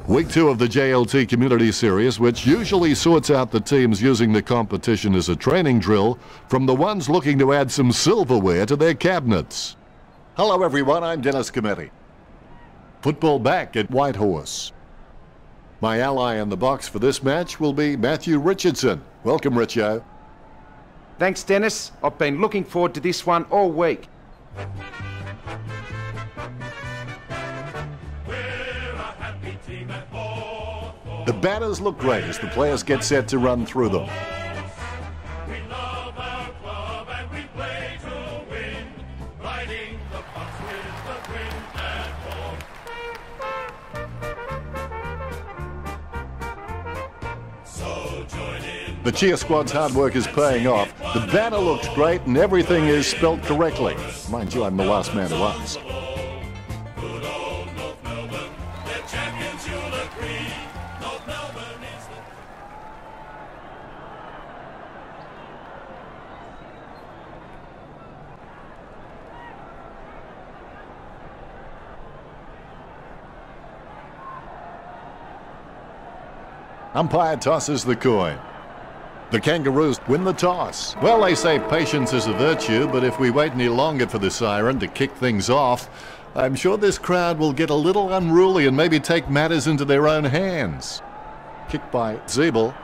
Week 2 of the JLT Community Series, which usually sorts out the teams using the competition as a training drill from the ones looking to add some silverware to their cabinets. Hello everyone, I'm Dennis Cometti. Football back at Whitehorse. My ally in the box for this match will be Matthew Richardson. Welcome, Richo. Thanks, Dennis. I've been looking forward to this one all week. The batters look great as the players get set to run through them. The cheer squad's hard work is paying off. The banner looks great and everything is spelt correctly. Mind you, I'm the last man to ask. Umpire tosses the coin. The Kangaroos win the toss. Well, they say patience is a virtue, but if we wait any longer for the siren to kick things off, I'm sure this crowd will get a little unruly and maybe take matters into their own hands. Kicked by Zeeble.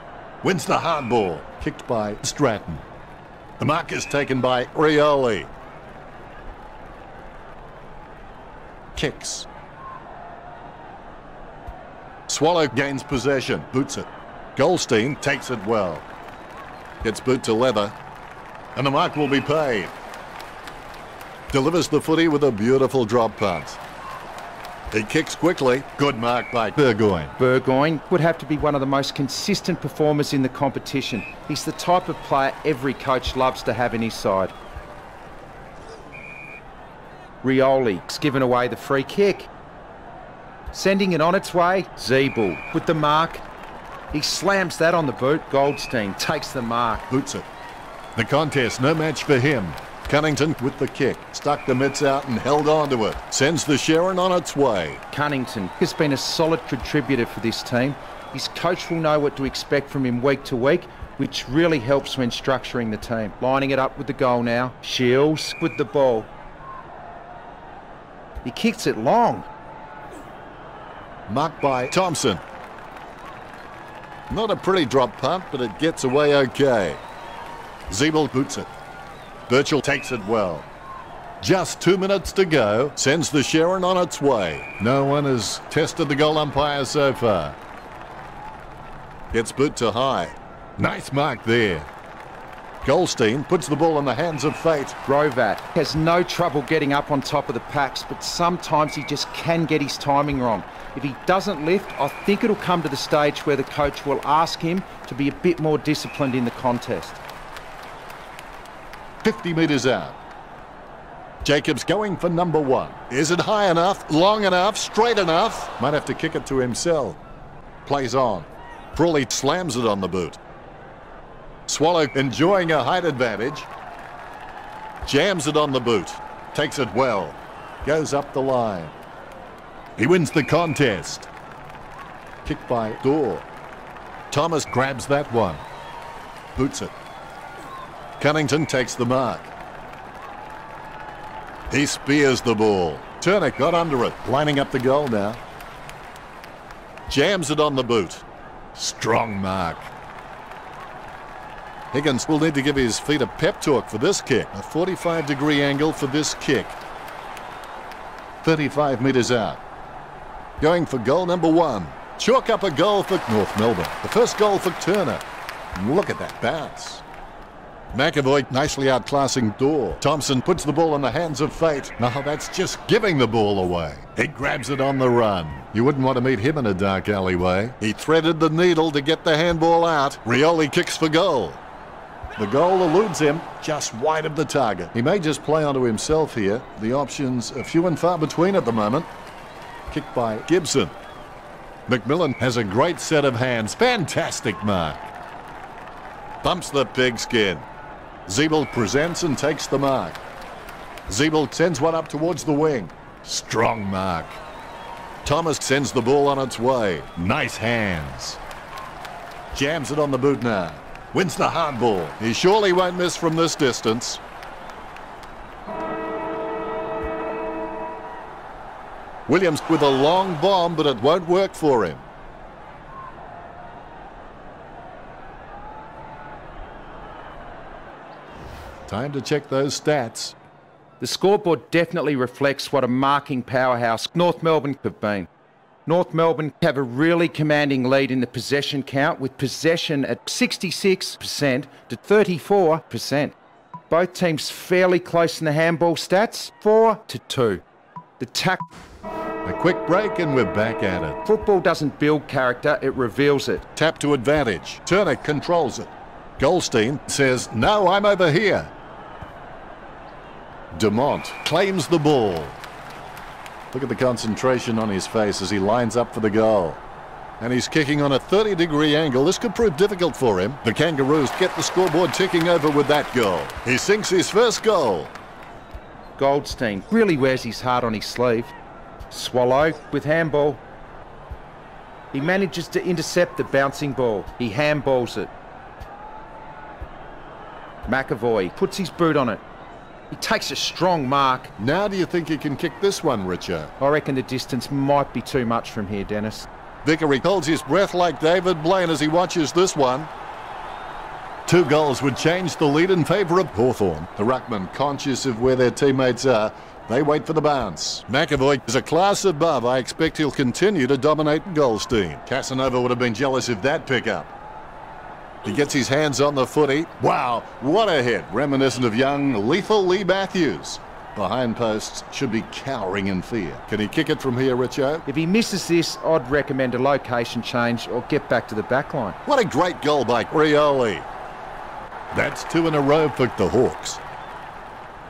Wins the hard ball. Kicked by Stratton. The mark is taken by Rioli. Kicks. Swallow gains possession. Boots it. Goldstein takes it well. Gets boot to leather. And the mark will be paid. Delivers the footy with a beautiful drop punt. He kicks quickly. Good mark by Burgoyne. Burgoyne would have to be one of the most consistent performers in the competition. He's the type of player every coach loves to have in his side. Rioli's given away the free kick. Sending it on its way, Zeeble with the mark. He slams that on the boot. Goldstein takes the mark. Boots it. The contest, no match for him. Cunnington with the kick. Stuck the mitts out and held on to it. Sends the Sharon on its way. Cunnington has been a solid contributor for this team. His coach will know what to expect from him week to week, which really helps when structuring the team. Lining it up with the goal now. Shields with the ball. He kicks it long. Marked by Thompson. Not a pretty drop punt, but it gets away okay. Zeeble boots it. Birchall takes it well. Just 2 minutes to go. Sends the Sharon on its way. No one has tested the goal umpire so far. Gets boot to high. Nice mark there. Goldstein puts the ball in the hands of fate. Grovat has no trouble getting up on top of the packs, but sometimes he just can get his timing wrong. If he doesn't lift, I think it'll come to the stage where the coach will ask him to be a bit more disciplined in the contest. 50 metres out. Jacobs going for number 1. Is it high enough, long enough, straight enough? Might have to kick it to himself. Plays on. Frawley slams it on the boot. Swallow enjoying a height advantage. Jams it on the boot. Takes it well. Goes up the line. He wins the contest. Kicked by Dorr. Thomas grabs that one. Boots it. Cunnington takes the mark. He spears the ball. Turner got under it. Lining up the goal now. Jams it on the boot. Strong mark. Higgins will need to give his feet a pep talk for this kick. A 45-degree angle for this kick. 35 metres out. Going for goal number 1. Chalk up a goal for North Melbourne. The first goal for Turner. Look at that bounce. McAvoy nicely outclassing Dorr. Thompson puts the ball in the hands of fate. No, that's just giving the ball away. He grabs it on the run. You wouldn't want to meet him in a dark alleyway. He threaded the needle to get the handball out. Rioli kicks for goal. The goal eludes him just wide of the target. He may just play onto himself here. The options are few and far between at the moment. Kicked by Gibson. McMillan has a great set of hands. Fantastic mark. Bumps the pigskin. Zeeble presents and takes the mark. Zeeble sends one up towards the wing. Strong mark. Thomas sends the ball on its way. Nice hands. Jams it on the boot now. Wins the hard ball. He surely won't miss from this distance. Williams with a long bomb, but it won't work for him. Time to check those stats. The scoreboard definitely reflects what a marking powerhouse North Melbourne have been. North Melbourne have a really commanding lead in the possession count, with possession at 66% to 34%. Both teams fairly close in the handball stats, 4-2. The A quick break and we're back at it. Football doesn't build character, it reveals it. Tap to advantage. Turner controls it. Goldstein says, no, I'm over here. Dumont claims the ball. Look at the concentration on his face as he lines up for the goal. And he's kicking on a 30-degree angle. This could prove difficult for him. The Kangaroos get the scoreboard ticking over with that goal. He sinks his first goal. Goldstein really wears his heart on his sleeve. Swallow with handball. He manages to intercept the bouncing ball. He handballs it. McAvoy puts his boot on it. He takes a strong mark. Now do you think he can kick this one, Richo? I reckon the distance might be too much from here, Dennis. Vickery holds his breath like David Blaine as he watches this one. 2 goals would change the lead in favour of Hawthorn. The ruckman, conscious of where their teammates are, they wait for the bounce. McAvoy is a class above. I expect he'll continue to dominate Goldstein. Casanova would have been jealous of that pickup. He gets his hands on the footy. Wow, what a hit. Reminiscent of young, lethal Lee Matthews. Behind posts should be cowering in fear. Can he kick it from here, Richo? If he misses this, I'd recommend a location change or get back to the back line. What a great goal by Rioli. That's 2 in a row for the Hawks.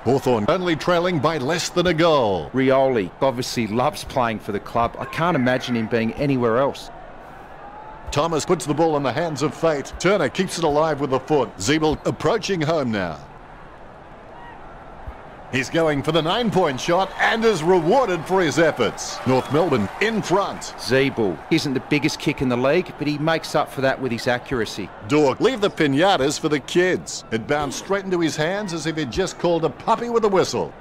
Hawthorn only trailing by less than a goal. Rioli obviously loves playing for the club. I can't imagine him being anywhere else. Thomas puts the ball in the hands of fate. Turner keeps it alive with the foot. Zeeble approaching home now. He's going for the 9-point shot and is rewarded for his efforts. North Melbourne in front. Zeeble isn't the biggest kick in the league, but he makes up for that with his accuracy. Dork, leave the pinatas for the kids. It bounced straight into his hands as if he'd just called a puppy with a whistle.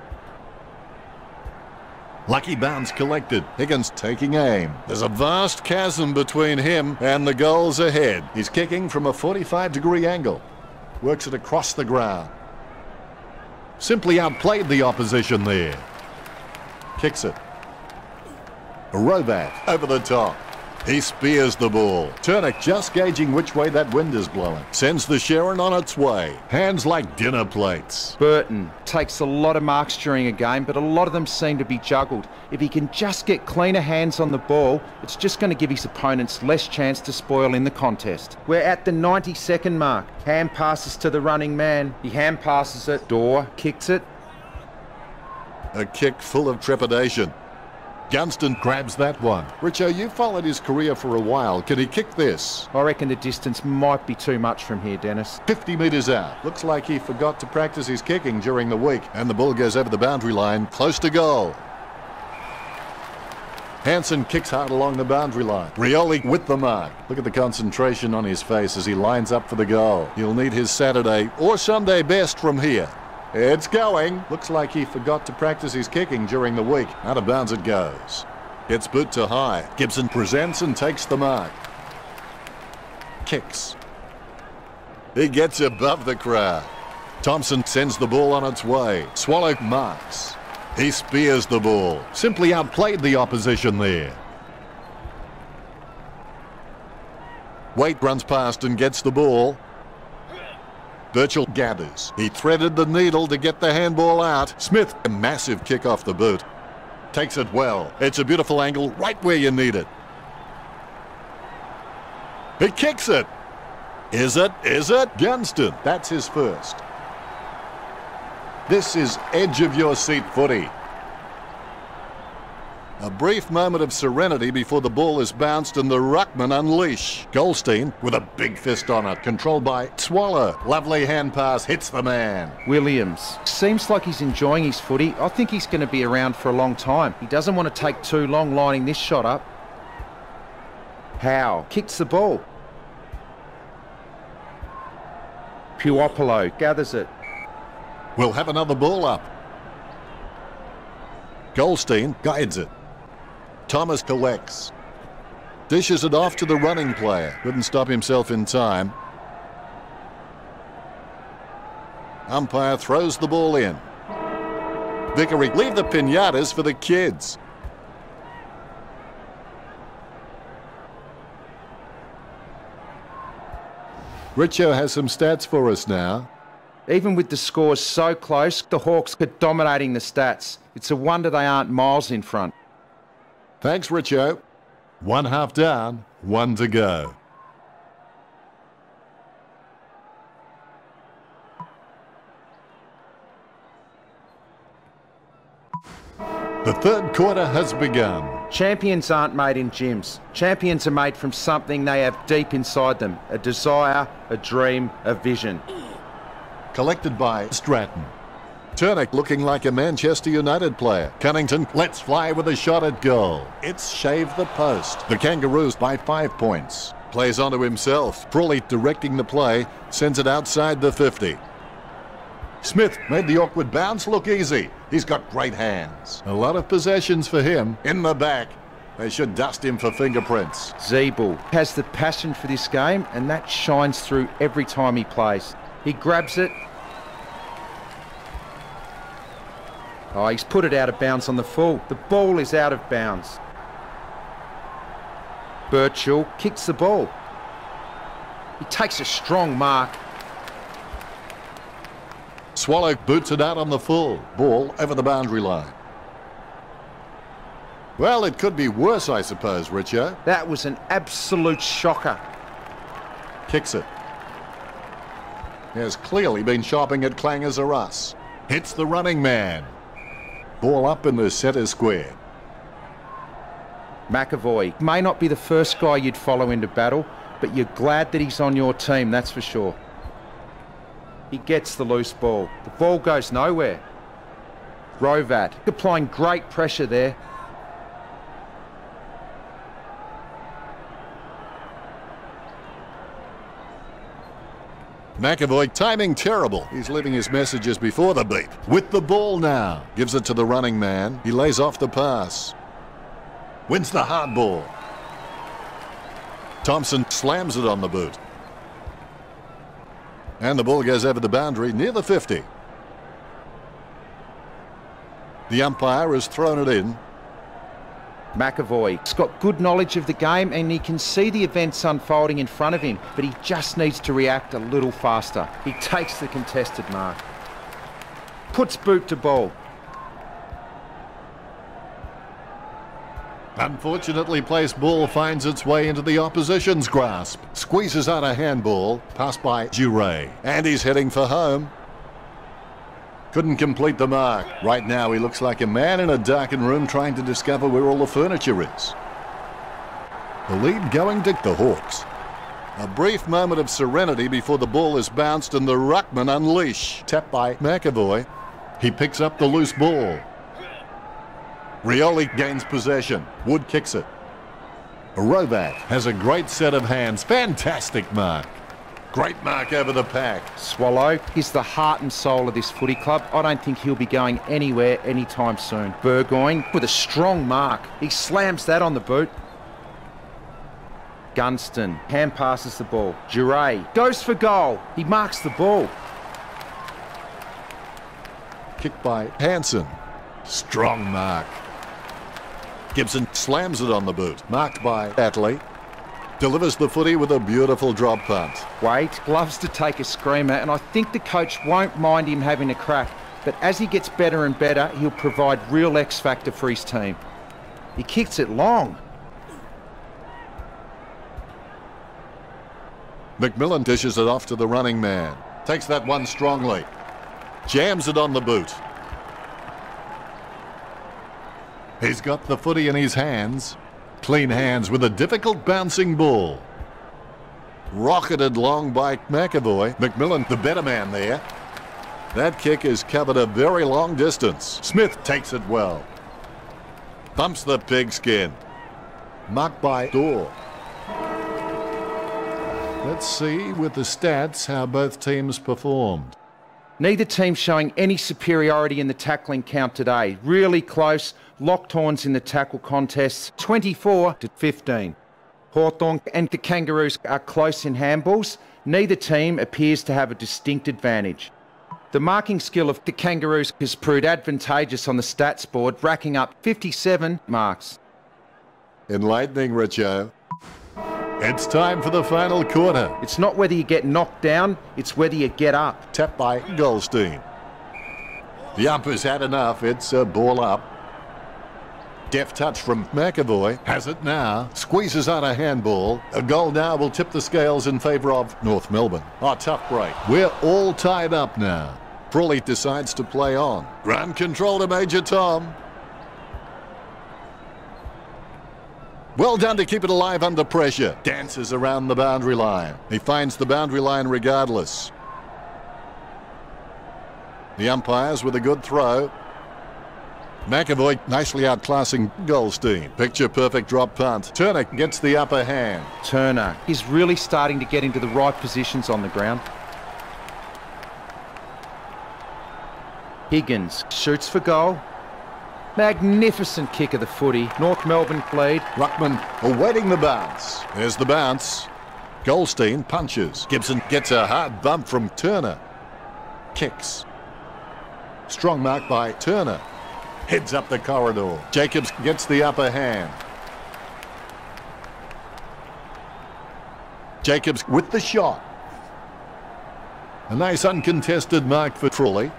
Lucky bounce collected. Higgins taking aim. There's a vast chasm between him and the goals ahead. He's kicking from a 45-degree angle. Works it across the ground. Simply outplayed the opposition there. Kicks it. Rovat over the top. He spears the ball. Turner just gauging which way that wind is blowing. Sends the Sharon on its way. Hands like dinner plates. Burton takes a lot of marks during a game, but a lot of them seem to be juggled. If he can just get cleaner hands on the ball, it's just going to give his opponents less chance to spoil in the contest. We're at the 90-second mark. Hand passes to the running man. He hand passes it. Dorr kicks it. A kick full of trepidation. Gunston grabs that one. Richo, you followed his career for a while. Can he kick this? I reckon the distance might be too much from here, Dennis. 50 metres out. Looks like he forgot to practice his kicking during the week. And the ball goes over the boundary line, close to goal. Hansen kicks hard along the boundary line. Rioli with the mark. Look at the concentration on his face as he lines up for the goal. He'll need his Saturday or Sunday best from here. It's going. Looks like he forgot to practice his kicking during the week. Out of bounds it goes. Gets boot to high. Gibson presents and takes the mark. Kicks. He gets above the crowd. Thompson sends the ball on its way. Swallow marks. He spears the ball. Simply outplayed the opposition there. Waite runs past and gets the ball. Birchall gathers. He threaded the needle to get the handball out. Smith, a massive kick off the boot. Takes it well. It's a beautiful angle right where you need it. He kicks it. Is it? Is it? Gunston. That's his first. This is edge of your seat footy. A brief moment of serenity before the ball is bounced and the ruckman unleash. Goldstein with a big fist on it, controlled by Swallow. Lovely hand pass, hits the man. Williams. Seems like he's enjoying his footy. I think he's going to be around for a long time. He doesn't want to take too long lining this shot up. Howe kicks the ball. Puopolo gathers it. We'll have another ball up. Goldstein guides it. Thomas collects. Dishes it off to the running player. Couldn't stop himself in time. Umpire throws the ball in. Vickery, leave the pinatas for the kids. Richo has some stats for us now. Even with the scores so close, the Hawks are dominating the stats. It's a wonder they aren't miles in front. Thanks, Richo. 1 half down, 1 to go. The third quarter has begun. Champions aren't made in gyms. Champions are made from something they have deep inside them. A desire, a dream, a vision. Collected by Stratton. Turner looking like a Manchester United player. Cunnington lets fly with a shot at goal. It's shaved the post. The Kangaroos by 5 points. Plays onto himself. Prawley directing the play. Sends it outside the 50. Smith made the awkward bounce look easy. He's got great hands. A lot of possessions for him. In the back. They should dust him for fingerprints. Zeeble has the passion for this game, and that shines through every time he plays. He grabs it. Oh, he's put it out of bounds on the full. The ball is out of bounds. Birchall kicks the ball. He takes a strong mark. Swallow boots it out on the full. Ball over the boundary line. Well, it could be worse, I suppose, Richo. That was an absolute shocker. Kicks it. He has clearly been shopping at Clangers or Us. Hits the running man. Ball up in the centre square. McAvoy may not be the first guy you'd follow into battle, but you're glad that he's on your team, that's for sure. He gets the loose ball. The ball goes nowhere. Rovat applying great pressure there. McAvoy timing terrible. He's leaving his messages before the beep. With the ball now. Gives it to the running man. He lays off the pass. Wins the hard ball. Thompson slams it on the boot. And the ball goes over the boundary near the 50. The umpire has thrown it in. McAvoy's got good knowledge of the game and he can see the events unfolding in front of him, but he just needs to react a little faster. He takes the contested mark. Puts boot to ball. Unfortunately placed ball finds its way into the opposition's grasp. Squeezes out a handball. Passed by Jure. And he's heading for home. Couldn't complete the mark. Right now he looks like a man in a darkened room trying to discover where all the furniture is. The lead going to the Hawks. A brief moment of serenity before the ball is bounced and the ruckman unleash. Tapped by McAvoy. He picks up the loose ball. Rioli gains possession. Wood kicks it. Rovat has a great set of hands. Fantastic mark. Great mark over the pack. Swallow is the heart and soul of this footy club. I don't think he'll be going anywhere anytime soon. Burgoyne with a strong mark. He slams that on the boot. Gunston hand passes the ball. Jure goes for goal. He marks the ball. Kicked by Hansen. Strong mark. Gibson slams it on the boot. Marked by Atley. Delivers the footy with a beautiful drop punt. Wade loves to take a screamer, and I think the coach won't mind him having a crack. But as he gets better and better, he'll provide real X factor for his team. He kicks it long. McMillan dishes it off to the running man. Takes that one strongly. Jams it on the boot. He's got the footy in his hands. Clean hands with a difficult bouncing ball. Rocketed long by McAvoy. McMillan, the better man there. That kick has covered a very long distance. Smith takes it well. Thumps the pigskin. Marked by Dorr. Let's see with the stats how both teams performed. Neither team showing any superiority in the tackling count today. Really close. Locked horns in the tackle contests, 24-15. Hawthorn and the Kangaroos are close in handballs. Neither team appears to have a distinct advantage. The marking skill of the Kangaroos has proved advantageous on the stats board, racking up 57 marks. Enlightening, Richo. It's time for the final quarter. It's not whether you get knocked down, it's whether you get up. Tapped by Goldstein. The umper's had enough. It's a ball up. Deft touch from McAvoy. Has it now. Squeezes out a handball. A goal now will tip the scales in favour of North Melbourne. Oh, tough break. We're all tied up now. Frawley decides to play on. Ground control to Major Tom. Well done to keep it alive under pressure. Dances around the boundary line. He finds the boundary line regardless. The umpires with a good throw. McAvoy nicely outclassing Goldstein. Picture perfect drop punt. Turner gets the upper hand. Turner is really starting to get into the right positions on the ground. Higgins shoots for goal. Magnificent kick of the footy. North Melbourne lead. Ruckman awaiting the bounce. There's the bounce. Goldstein punches. Gibson gets a hard bump from Turner. Kicks. Strong mark by Turner. Heads up the corridor. Jacobs gets the upper hand. Jacobs with the shot. A nice uncontested mark for Frawley.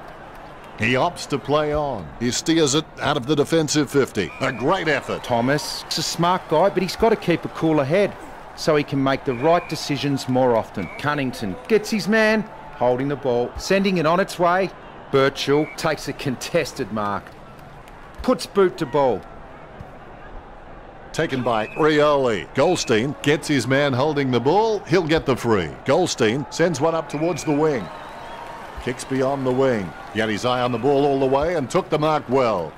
He opts to play on. He steers it out of the defensive 50. A great effort. Thomas is a smart guy, but he's got to keep a cooler head so he can make the right decisions more often. Cunnington gets his man, holding the ball, sending it on its way. Birchall takes a contested mark. Puts boot to ball. Taken by Rioli. Goldstein gets his man holding the ball. He'll get the free. Goldstein sends one up towards the wing. Kicks beyond the wing. He had his eye on the ball all the way and took the mark well.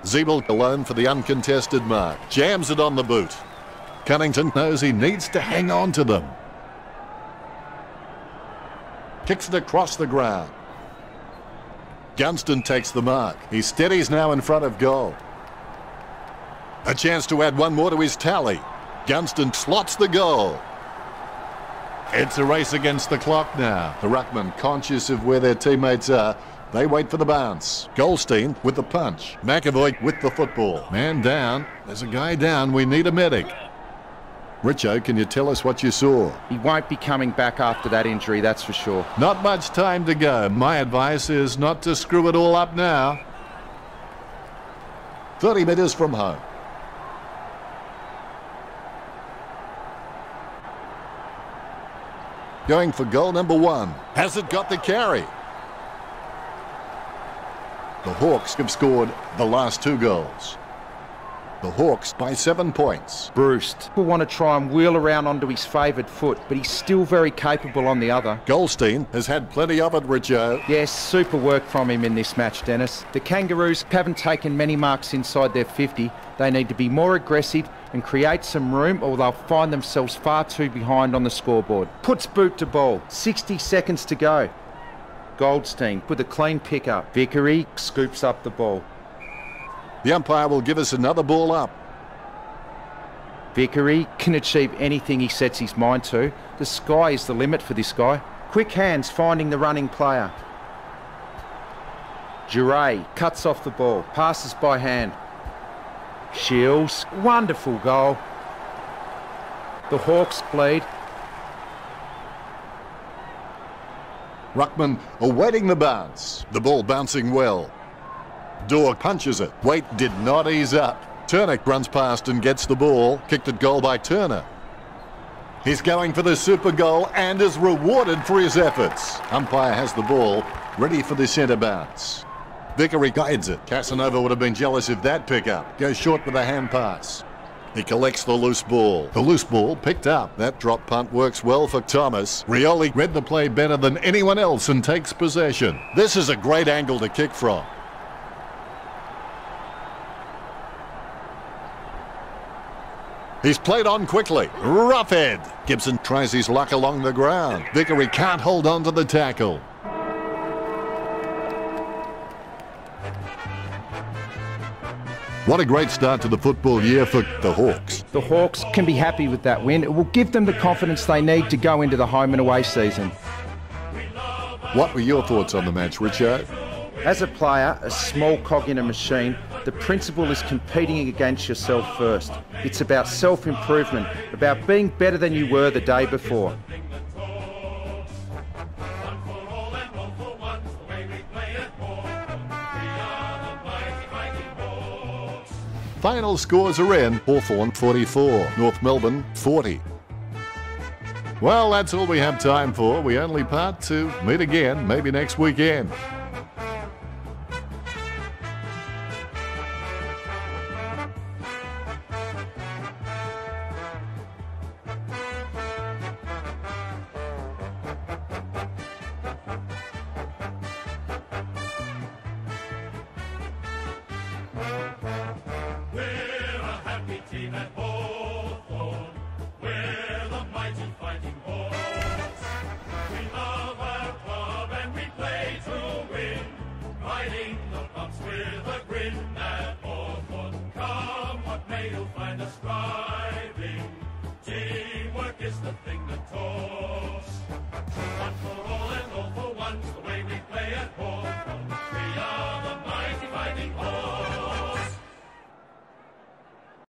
Zeeble alone for the uncontested mark. Jams it on the boot. Cunnington knows he needs to hang on to them. Kicks it across the ground. Gunston takes the mark. He steadies now in front of goal. A chance to add one more to his tally. Gunston slots the goal. It's a race against the clock now. The ruckman, conscious of where their teammates are, they wait for the bounce. Goldstein with the punch. McAvoy with the football. Man down. There's a guy down. We need a medic. Richo, can you tell us what you saw? He won't be coming back after that injury, that's for sure. Not much time to go. My advice is not to screw it all up now. 30 metres from home. Going for goal number 1. Has it got the carry? The Hawks have scored the last 2 goals. The Hawks by 7 points. Bruce will want to try and wheel around onto his favoured foot, but he's still very capable on the other. Goldstein has had plenty of it, Richo. Yes, super work from him in this match, Dennis. The Kangaroos haven't taken many marks inside their 50. They need to be more aggressive and create some room, or they'll find themselves far too behind on the scoreboard. Puts boot to ball. 60 seconds to go. Goldstein with a clean pickup. Vickery scoops up the ball. The umpire will give us another ball up. Vickery can achieve anything he sets his mind to. The sky is the limit for this guy. Quick hands finding the running player. Jure cuts off the ball, passes by hand. Shields, wonderful goal. The Hawks lead. Ruckman awaiting the bounce. The ball bouncing well. Dorr punches it. Waite did not ease up. Turner runs past and gets the ball. Kicked at goal by Turner. He's going for the super goal and is rewarded for his efforts. Umpire has the ball, ready for the centre bounce. Vickery guides it. Casanova would have been jealous if that pickup goes short with a hand pass. He collects the loose ball. The loose ball picked up. That drop punt works well for Thomas. Rioli read the play better than anyone else and takes possession. This is a great angle to kick from. He's played on quickly. Roughhead. Gibson tries his luck along the ground. Vickery can't hold on to the tackle. What a great start to the football year for the Hawks. The Hawks can be happy with that win. It will give them the confidence they need to go into the home and away season. What were your thoughts on the match, Richo? As a player, a small cog in a machine, the principle is competing against yourself first. It's about self-improvement, about being better than you were the day before. Final scores are in. Hawthorn 44, North Melbourne 40. Well, that's all we have time for. We only part to meet again, maybe next weekend.